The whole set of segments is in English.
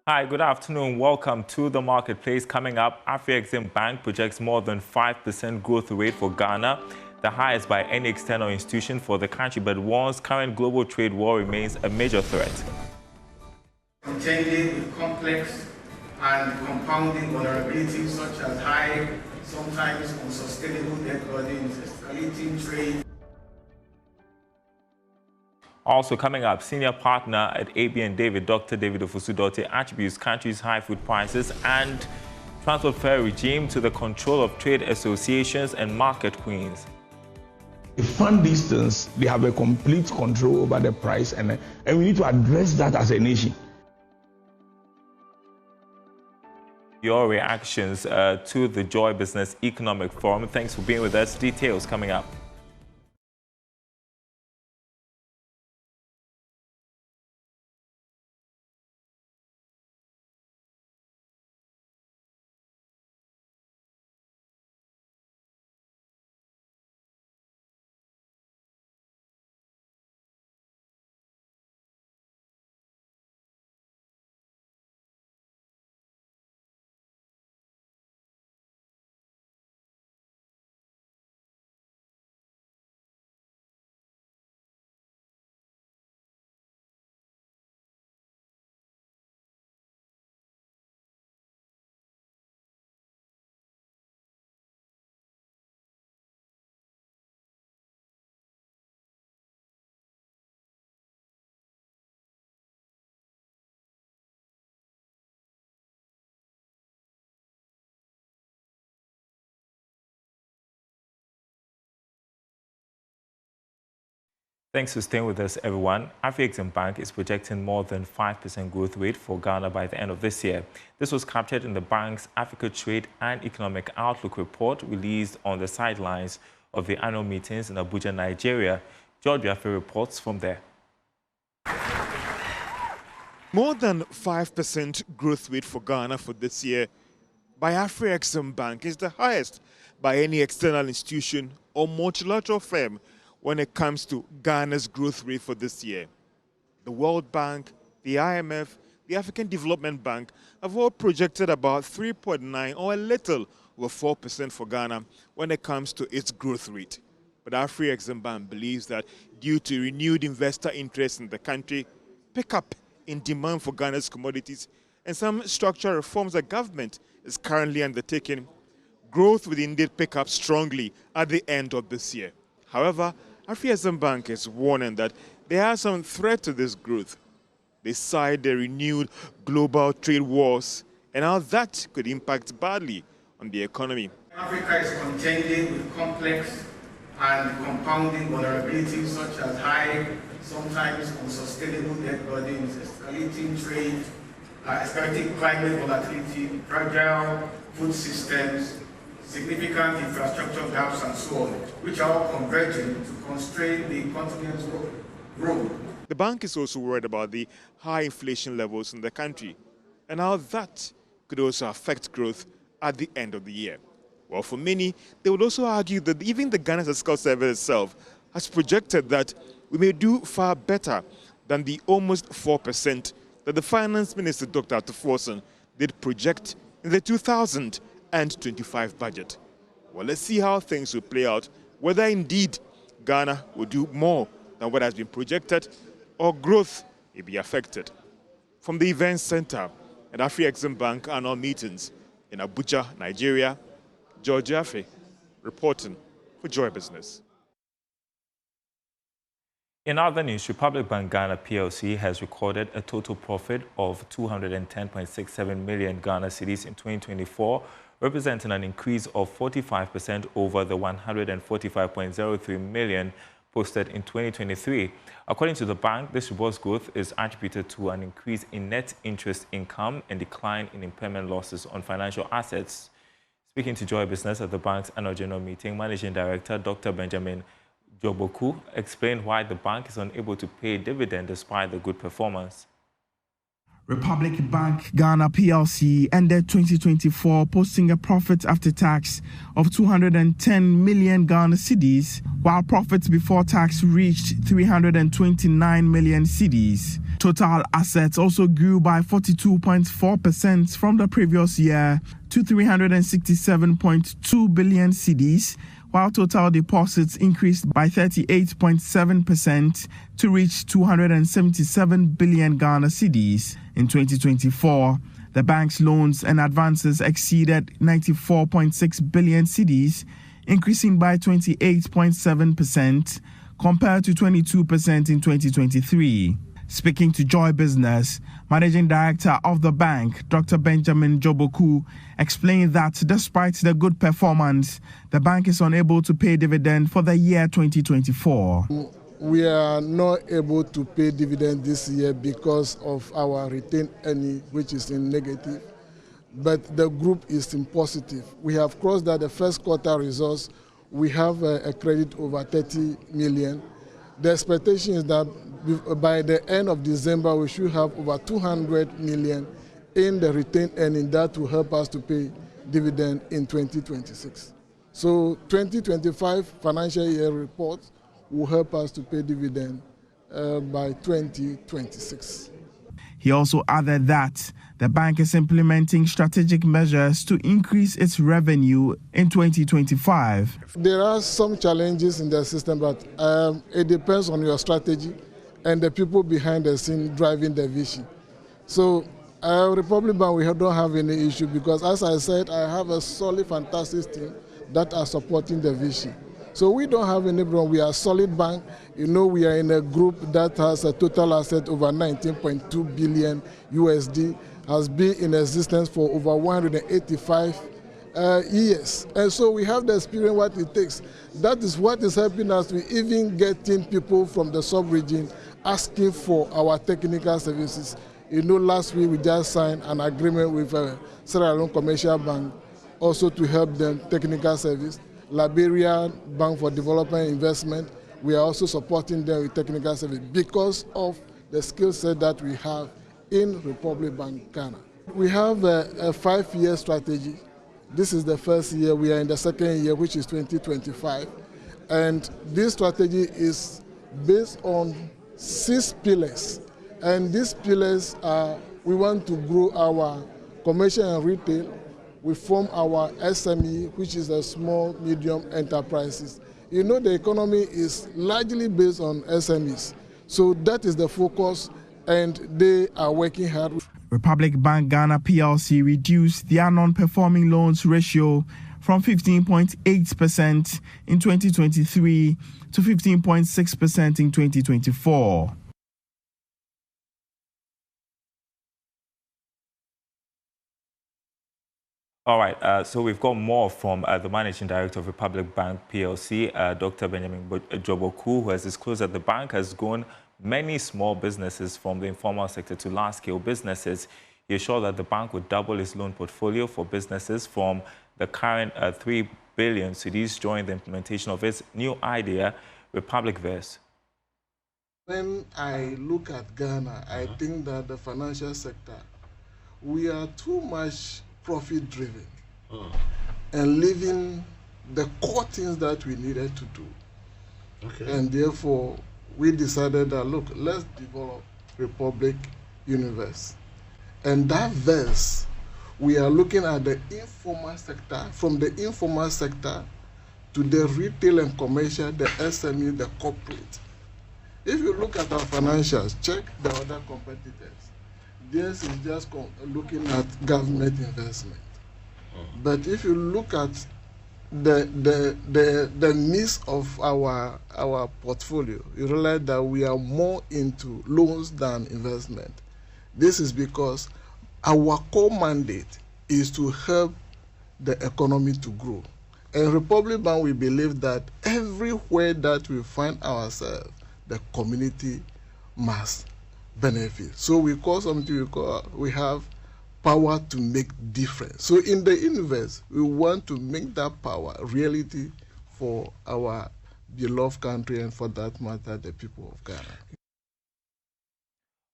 Hi, good afternoon. Welcome to the marketplace. Coming up, Afreximbank projects more than 5% growth rate for Ghana, the highest by any external institution for the country, but warns current global trade war remains a major threat. Contending with complex and compounding vulnerabilities such as high, sometimes unsustainable debt burdens, escalating trade. Also coming up, senior partner at ABN David, Dr. David Ofosu-Dorte, attributes country's high food prices and transport fare regime to the control of trade associations and market queens. They fund these things, they have a complete control over the price, and we need to address that as a nation. Your reactions to the Joy Business Economic Forum. Thanks for being with us. Details coming up. Thanks for staying with us, everyone. Afreximbank is projecting more than 5% growth rate for Ghana by the end of this year. This was captured in the bank's Africa Trade and Economic Outlook report released on the sidelines of the annual meetings in Abuja, Nigeria. George Biafre reports from there. More than 5% growth rate for Ghana for this year by Afreximbank is the highest by any external institution or multilateral firm when it comes to Ghana's growth rate for this year. The World Bank, the IMF, the African Development Bank have all projected about 3.9 or a little over 4% for Ghana when it comes to its growth rate. But Afreximbank believes that due to renewed investor interest in the country, pickup in demand for Ghana's commodities, and some structural reforms the government is currently undertaking, growth will indeed pick up strongly at the end of this year. However, Afreximbank is warning that there are some threats to this growth. They cite the renewed global trade wars and how that could impact badly on the economy. Africa is contending with complex and compounding vulnerabilities such as high, sometimes unsustainable debt burdens, escalating trade, escalating climate volatility, fragile food systems, significant infrastructure gaps, and so on, which are all converging to constrain the continent's growth. The bank is also worried about the high inflation levels in the country and how that could also affect growth at the end of the year. Well, for many, they would also argue that even the Ghana Statistical Service itself has projected that we may do far better than the almost 4% that the Finance Minister, Dr. Forson, did project in the 2025 budget. Well, let's see how things will play out, whether indeed Ghana will do more than what has been projected or growth may be affected. From the Events Center at Afreximbank annual meetings in Abuja, Nigeria, George Biafre reporting for Joy Business. In other news, Republic Bank Ghana PLC has recorded a total profit of 210.67 million Ghana cedis in 2024, representing an increase of 45% over the 145.03 million posted in 2023. According to the bank, this robust growth is attributed to an increase in net interest income and decline in impairment losses on financial assets. Speaking to Joy Business at the bank's annual general meeting, Managing Director Dr. Benjamin Joboku explained why the bank is unable to pay dividend despite the good performance. Republic Bank Ghana PLC ended 2024 posting a profit after tax of 210 million Ghana cedis, while profits before tax reached 329 million cedis. Total assets also grew by 42.4% from the previous year to 367.2 billion cedis, while total deposits increased by 38.7% to reach 277 billion Ghana cedis. In 2024, the bank's loans and advances exceeded 94.6 billion cedis, increasing by 28.7% compared to 22% in 2023. Speaking to Joy Business, Managing Director of the bank, Dr. Benjamin Joboku, explained that despite the good performance, the bank is unable to pay dividend for the year 2024. We are not able to pay dividend this year because of our retained earning, which is in negative, but the group is in positive. We have crossed that the first quarter results, we have a credit over 30 million. The expectation is that by the end of December, we should have over 200 million in the retained earning that will help us to pay dividend in 2026. So 2025 financial year report will help us to pay dividend by 2026. He also added that the bank is implementing strategic measures to increase its revenue in 2025. There are some challenges in the system, but it depends on your strategy and the people behind the scene driving the vision. So Republic Bank, we don't have any issue because, as I said, I have a solid, fantastic team that are supporting the vision. So we don't have any problem. We are a solid bank. You know, we are in a group that has a total asset over 19.2 billion USD, has been in existence for over 185 years. And so we have the experience what it takes. That is what is helping us to even getting people from the sub-region asking for our technical services. You know, last week we just signed an agreement with Sierra Leone Commercial Bank also to help them technical service. Liberia Bank for Development and Investment, we are also supporting them with technical service because of the skill set that we have in Republic Bank Ghana. We have a 5-year strategy. This is the first year. We are in the second year, which is 2025. And this strategy is based on 6 pillars. And these pillars are, we want to grow our commercial and retail. We form our SME, which is a small, medium enterprises. You know, the economy is largely based on SMEs. So that is the focus, and they are working hard. Republic Bank Ghana PLC reduced their non-performing loans ratio from 15.8% in 2023 to 15.6% in 2024. All right, so we've got more from the Managing Director of Republic Bank PLC, Dr. Benjamin Joboku, who has disclosed that the bank has grown many small businesses from the informal sector to large-scale businesses. He assured that the bank would double its loan portfolio for businesses from the current 3 billion cedis during the implementation of its new idea, Republic Verse. When I look at Ghana, I think that the financial sector, we are too much profit-driven and leaving the core things that we needed to do. Okay. And therefore, we decided that, look, let's develop Republic Universe. And that verse, we are looking at the informal sector, from the informal sector to the retail and commercial, the SME, the corporate. If you look at our financials, check the other competitors. This is just looking at government investment. But if you look at the needs of our portfolio, you realize that we are more into loans than investment. This is because our core mandate is to help the economy to grow. And Republic Bank, we believe that everywhere that we find ourselves, the community must benefit. So we call something we have power to make difference. So in the universe, we want to make that power reality for our beloved country and, for that matter, the people of Ghana.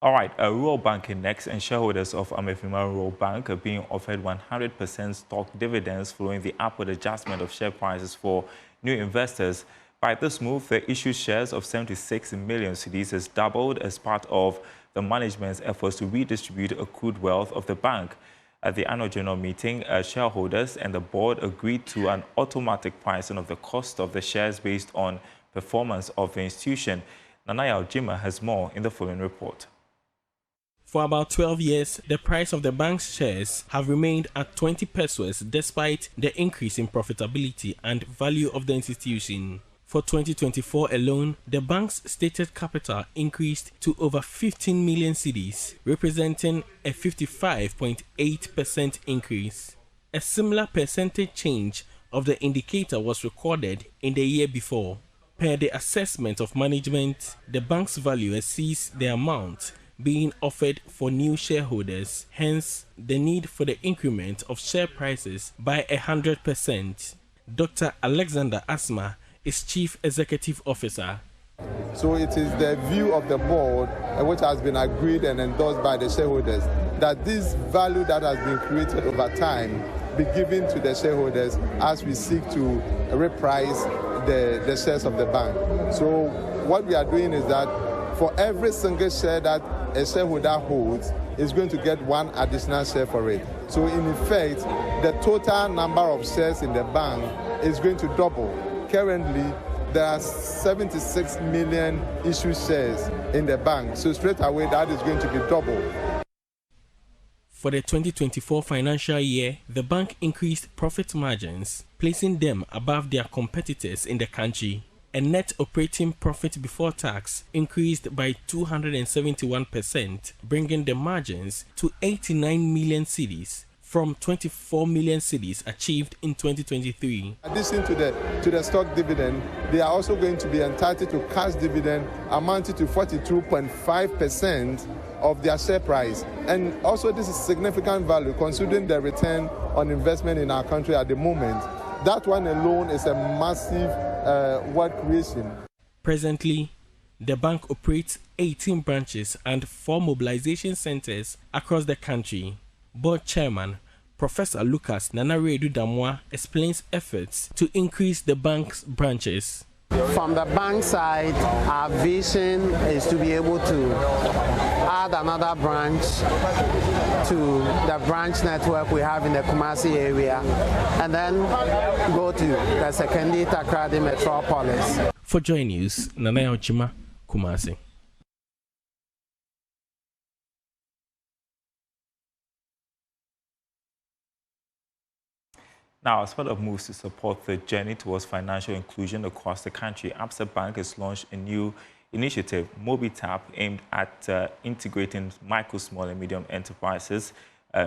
All right, rural banking next, and shareholders of Afreximbank Rural Bank are being offered 100% stock dividends following the upward adjustment of share prices for new investors. By this move, the issued shares of 76 million cedis has doubled as part of the management's efforts to redistribute accrued wealth of the bank. At the annual general meeting, shareholders and the board agreed to an automatic pricing of the cost of the shares based on performance of the institution. Nanaya Ojima has more in the following report. For about 12 years, the price of the bank's shares have remained at 20 pesos despite the increase in profitability and value of the institution. For 2024 alone, the bank's stated capital increased to over 15 million cedis, representing a 55.8% increase. A similar percentage change of the indicator was recorded in the year before. Per the assessment of management, the bank's value exceeds the amount being offered for new shareholders, hence the need for the increment of share prices by 100%. Dr. Alexander Asma is Chief Executive Officer. So it is the view of the board, which has been agreed and endorsed by the shareholders, that this value that has been created over time be given to the shareholders as we seek to reprice the shares of the bank. So what we are doing is that for every single share that a shareholder holds, is going to get one additional share for it. So in effect, the total number of shares in the bank is going to double. Currently, there are 76 million issued shares in the bank. So straight away, that is going to be double. For the 2024 financial year, the bank increased profit margins, placing them above their competitors in the country. A net operating profit before tax increased by 271%, bringing the margins to 89 million cedis from 24 million cedis achieved in 2023. In addition to the stock dividend, they are also going to be entitled to cash dividend amounting to 42.5% of their share price. And also this is significant value considering the return on investment in our country at the moment. That one alone is a massive wealth creation. Presently, the bank operates 18 branches and 4 mobilization centers across the country. Board Chairman Professor Lucas Nanaredu Damwa explains efforts to increase the bank's branches. From the bank side, our vision is to be able to add another branch to the branch network we have in the Kumasi area, and then go to the Sekondi Takoradi Metropolis. For Joy News, Nanaya Ojima, Kumasi. Now, as part of moves to support the journey towards financial inclusion across the country, Afreximbank has launched a new initiative, MobiTap, aimed at integrating micro, small, and medium enterprises,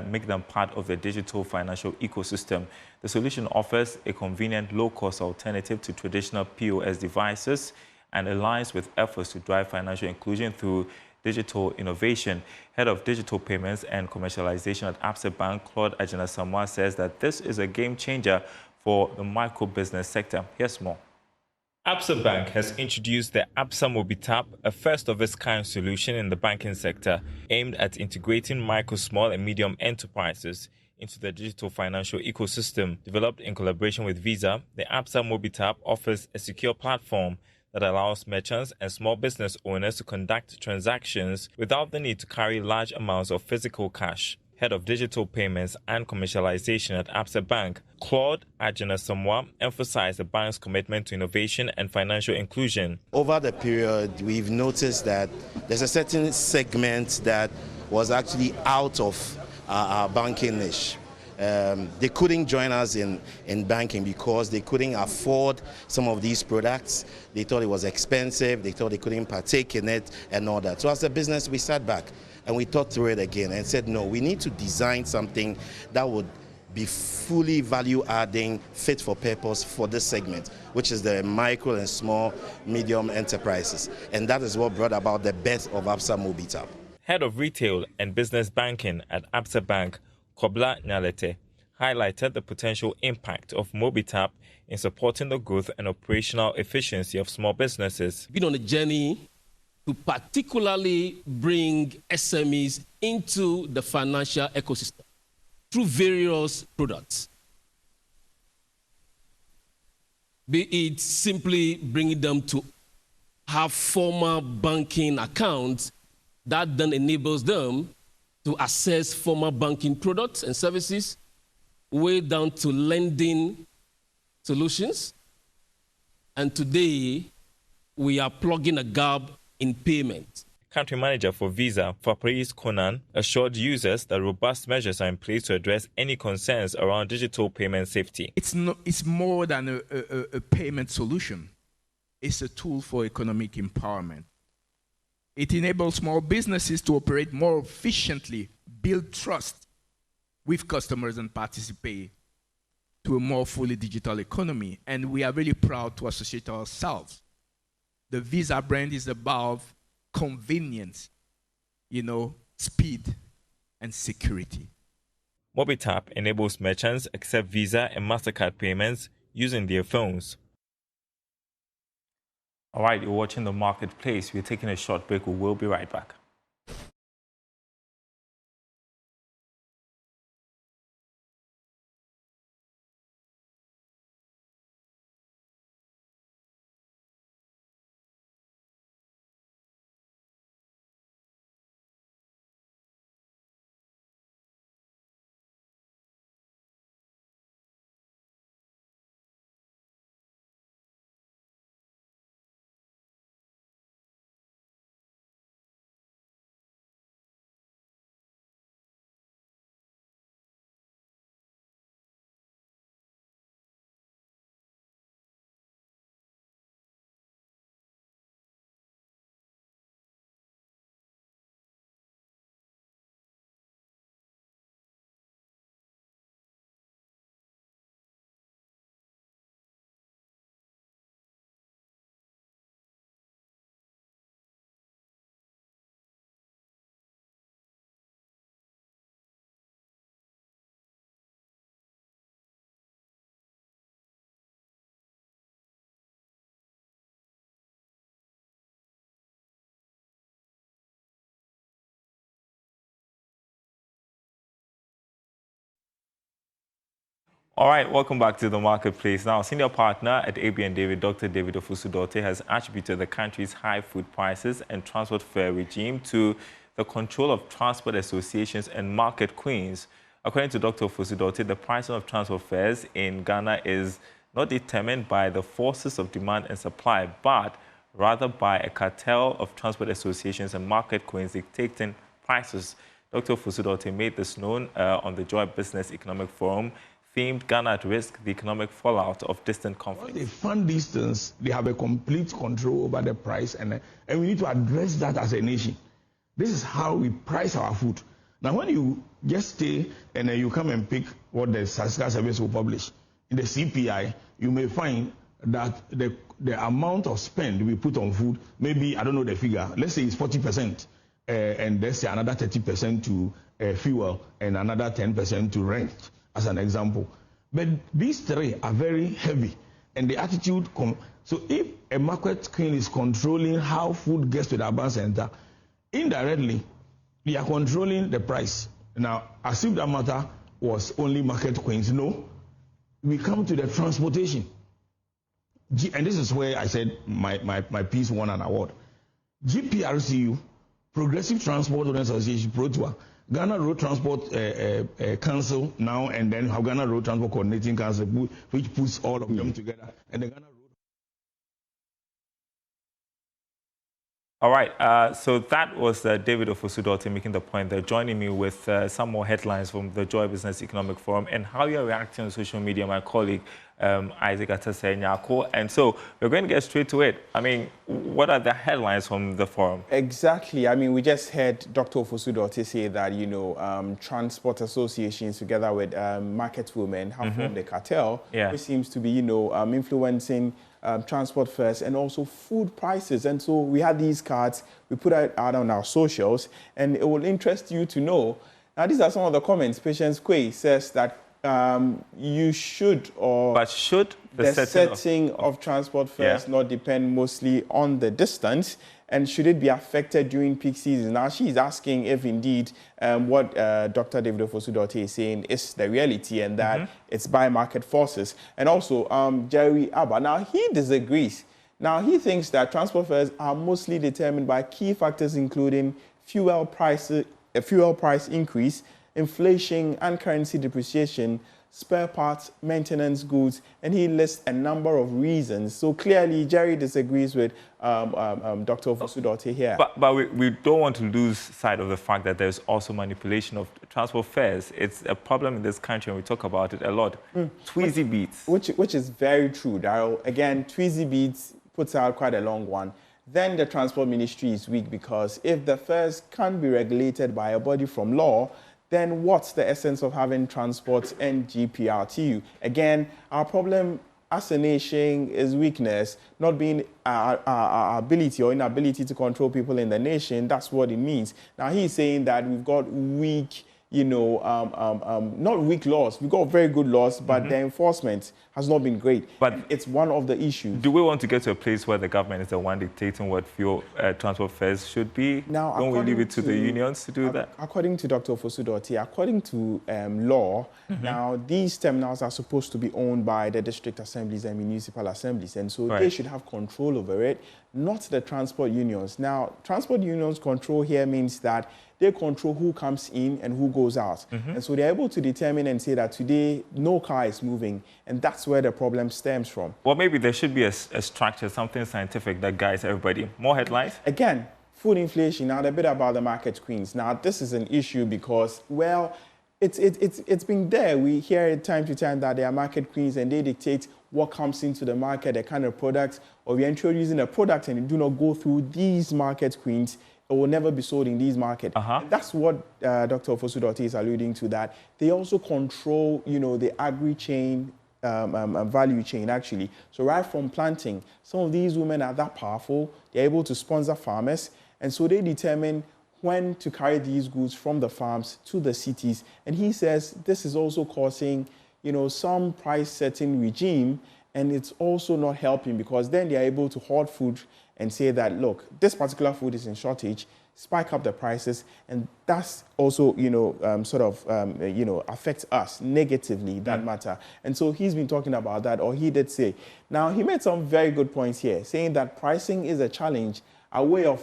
make them part of the digital financial ecosystem. The solution offers a convenient, low-cost alternative to traditional POS devices and aligns with efforts to drive financial inclusion through digital innovation. Head of Digital Payments and Commercialization at Afreximbank, Claude Ajana-Samoa, says that this is a game changer for the micro business sector. Here's more. Afreximbank has introduced the Absa MobiTap, a first-of-its-kind solution in the banking sector, aimed at integrating micro, small, and medium enterprises into the digital financial ecosystem. Developed in collaboration with Visa, the Absa MobiTap offers a secure platform that allows merchants and small business owners to conduct transactions without the need to carry large amounts of physical cash. Head of Digital Payments and Commercialization at Afreximbank, Claude Ajana-Samoa, emphasized the bank's commitment to innovation and financial inclusion. Over the period, we've noticed that there's a certain segment that was actually out of our banking niche. They couldn't join us in banking because they couldn't afford some of these products. They thought it was expensive. They thought they couldn't partake in it and all that. So as a business, we sat back and we thought through it again and said, no, we need to design something that would be fully value-adding, fit for purpose for this segment, which is the micro and small, medium enterprises. And that is what brought about the birth of Absa MobiTap. Head of Retail and Business Banking at Afreximbank, Kobla Nyalete, highlighted the potential impact of MobiTap in supporting the growth and operational efficiency of small businesses. Been on a journey to particularly bring SMEs into the financial ecosystem through various products. Be it simply bringing them to have formal banking accounts that then enables them to access formal banking products and services, way down to lending solutions. And today, we are plugging a gap in payment. Country manager for Visa, Fabrice Conan, assured users that robust measures are in place to address any concerns around digital payment safety. It's more than a payment solution. It's a tool for economic empowerment. It enables small businesses to operate more efficiently, build trust with customers, and participate to a more fully digital economy. And we are really proud to associate ourselves. The Visa brand is about convenience, speed and security. MobiTap enables merchants accept Visa and MasterCard payments using their phones. All right, you're watching The Marketplace. We're taking a short break. We will be right back. All right, welcome back to The Marketplace. Now, senior partner at ABN David, Dr. David Ofosu-Dorte, has attributed the country's high food prices and transport fare regime to the control of transport associations and market queens. According to Dr. Ofosu-Dorte, the pricing of transport fares in Ghana is not determined by the forces of demand and supply, but rather by a cartel of transport associations and market queens dictating prices. Dr. Ofosu-Dorte made this known on the Joy Business Economic Forum, themed Ghana at Risk, the economic fallout of distant conflicts. When they fund these things, they have a complete control over the price, and we need to address that as a nation. This is how we price our food. Now, when you just stay and you come and pick what the Statistical Service will publish, in the CPI, you may find that the amount of spend we put on food, maybe, I don't know the figure, let's say it's 40%, and let's say another 30% to fuel and another 10% to rent, as an example. But these three are very heavy, and the attitude, so if a market queen is controlling how food gets to the urban center, indirectly, they are controlling the price. Now, as if that matter was only market queens. No, we come to the transportation. And this is where I said my piece won an award. GPRCU, Progressive Transport Owners Association, ProTour, Ghana Road Transport Council now, and then have Ghana Road Transport Coordinating Council, which puts all of them together. And the Ghana Road. All right, so that was David Ofosu-Dorte making the point there, joining me with some more headlines from the Joy Business Economic Forum and how you're reacting on social media, my colleague Isaac Atase-Nyako. And so we're going to get straight to it. I mean, what are the headlines from the forum? Exactly. I mean, we just heard Dr. Ofosu-Dorte say that, transport associations together with market women have formed a cartel, which seems to be, influencing transport fares and also food prices. And so we had these cards, we put it out on our socials, and it will interest you to know. Now, these are some of the comments. Patience Quay says that you should, but should the setting of transport fares not depend mostly on the distance. and should it be affected during peak season? Now, she's asking if indeed what Dr. David Ofosu-Dorotey is saying is the reality and that it's by market forces. And also, Jerry Abba, now he disagrees. Now, he thinks that transport fares are mostly determined by key factors including fuel price increase, inflation and currency depreciation, spare parts, maintenance goods, and he lists a number of reasons. So clearly, Jerry disagrees with Dr. Ofosu-Dorotey here. But we don't want to lose sight of the fact that there's also manipulation of transport fares. It's a problem in this country, and we talk about it a lot. Tweezy beats. Which is very true, Daryl. Again, Tweezy beats puts out quite a long one. Then the transport ministry is weak because if the fares can't be regulated by a body from law, then what's the essence of having transport and GPRTU? Again, our problem as a nation is weakness, not being our ability or inability to control people in the nation. That's what it means. Now, he's saying that we've got weak, not weak laws. We've got very good laws, but the enforcement has not been great. But it's one of the issues. Do we want to get to a place where the government is the one dictating what fuel transport fares should be? Now, don't we leave it to the unions to do that? According to Dr. Ofosu-Dorotey, according to law, now these terminals are supposed to be owned by the district assemblies and municipal assemblies, and so they should have control over it, not the transport unions. Now, transport unions control here means that they control who comes in and who goes out. And so they're able to determine and say that today no car is moving, and that's where the problem stems from. Well, maybe there should be a structure, something scientific that guides everybody. More headlines? Again, food inflation. Now, a bit about the market queens. Now, this is an issue because, well, it's been there. We hear it time to time that they are market queens and they dictate what comes into the market, the kind of products, or we're introducing a product and it do not go through these market queens. It will never be sold in these markets. That's what Dr. Ofosu-Dorotey is alluding to, that they also control, the agri-chain, value chain, actually. So right from planting, some of these women are that powerful. They're able to sponsor farmers, and so they determine when to carry these goods from the farms to the cities. And he says this is also causing, some price-setting regime, and it's also not helping because then they're able to hoard food and say that, look, this particular food is in shortage, spike up the prices, and that's also, affects us negatively, that matter. And so he's been talking about that, or he did say. Now, he made some very good points here, saying that pricing is a challenge, a way of,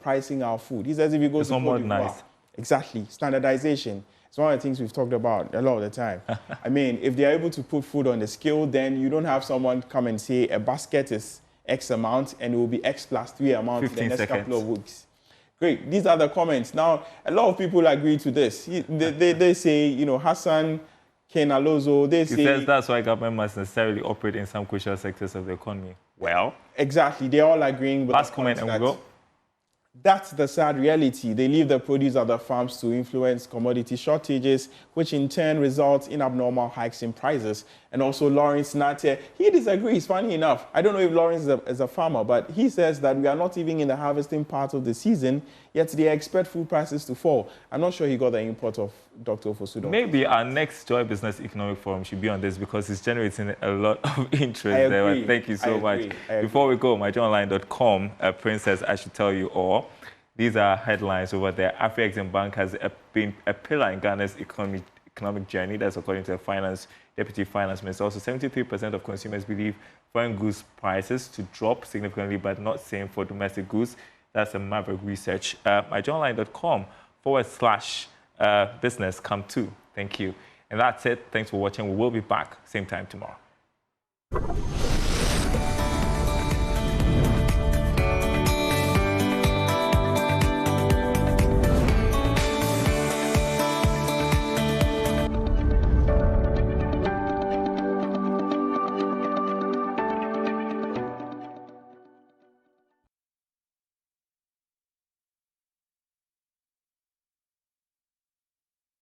pricing our food. He says if you go to Cote d'Ivoire, exactly, standardization. It's one of the things we've talked about a lot of the time. I mean, if they're able to put food on the scale, then you don't have someone come and say a basket is X amount and it will be X plus 3 amount in the next couple of weeks. Great. These are the comments. Now, a lot of people agree to this. They say, Hassan, Ken Alozo, they say... He says that's why government must necessarily operate in some crucial sectors of the economy. Well... Exactly. They're all agreeing with last comment and we go. That's the sad reality. They leave the produce at the farms to influence commodity shortages, which in turn results in abnormal hikes in prices. And also Lawrence Natte, he disagrees, funny enough. I don't know if Lawrence is a farmer, but he says that we are not even in the harvesting part of the season, yet they expect food prices to fall. I'm not sure he got the input of Dr. Ofosu-Dorotey. Maybe our next Joy Business Economic Forum should be on this because it's generating a lot of interest there. Thank you so much. Before we go, myjournalline.com, Princess, I should tell you all. These are headlines over there. Afreximbank has been a pillar in Ghana's economic journey. That's according to the Deputy Finance Minister. Also, 73% of consumers believe foreign goods prices to drop significantly, but not same for domestic goods. That's a Maverick research. myjournalline.com/business come to. Thank you. And that's it. Thanks for watching. We will be back same time tomorrow.